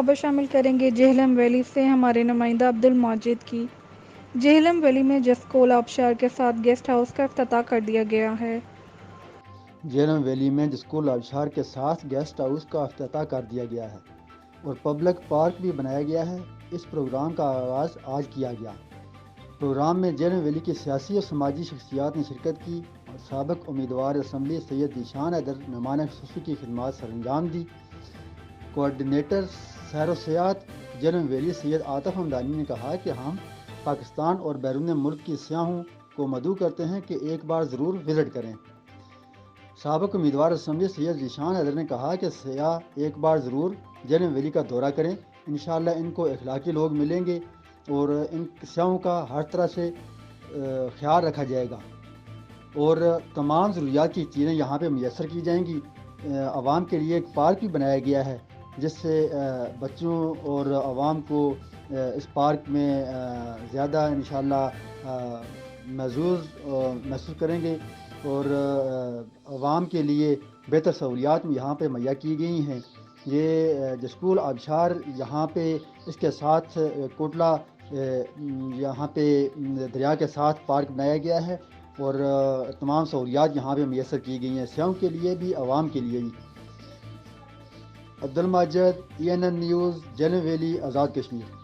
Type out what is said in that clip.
خبر شامل کریں گے جہلم ویلی سے ہمارے نمائندہ عبد الماجد کی۔ جہلم ویلی میں جسکول آبشار کے ساتھ گیسٹ ہاؤس کا افتتاح کر دیا گیا ہے۔ جہلم ویلی میں جسکول آبشار کے ساتھ گیسٹ ہاؤس کا افتتاح کر دیا گیا ہے اور پبلک پارک بھی بنایا گیا ہے۔ اس پروگرام کا آغاز آج کیا گیا۔ پروگرام میں جہلم ویلی کی سیاسی اور سماجی شخصیات نے شرکت کی اور سابق امیدوار اسمبلی سید ذیشان حیدر مہمان خصوصی کی خدمات سر انجام دی۔ کوآرڈینیٹر سیر و سیاحت جہلم ویلی سید عاطف حمدانی نے کہا کہ ہم پاکستان اور بیرون ملک کی سیاحوں کو مدعو کرتے ہیں کہ ایک بار ضرور وزٹ کریں۔ سابق امیدوار اسمبلی سید ذیشان حیدر نے کہا کہ سیاح ایک بار ضرور جہلم ویلی کا دورہ کریں، انشاءاللہ ان کو اخلاقی لوگ ملیں گے اور ان سیاحوں کا ہر طرح سے خیال رکھا جائے گا اور تمام ضروریات کی چیزیں یہاں پہ میسر کی جائیں گی۔ عوام کے لیے ایک پارک بھی بنایا گیا ہے جس سے بچوں اور عوام کو اس پارک میں زیادہ انشاءاللہ محسوس کریں گے اور عوام کے لیے بہتر سہولیات یہاں پہ مہیا کی گئی ہیں۔ یہ جسکول آبشار یہاں پہ اس کے ساتھ کوٹلہ یہاں پہ دریا کے ساتھ پارک بنایا گیا ہے اور تمام سہولیات یہاں پہ میسر کی گئی ہیں، سیاحوں کے لیے بھی عوام کے لیے بھی۔ Abdul Majid, ENN news, Jhelum valley, Azad Kashmir.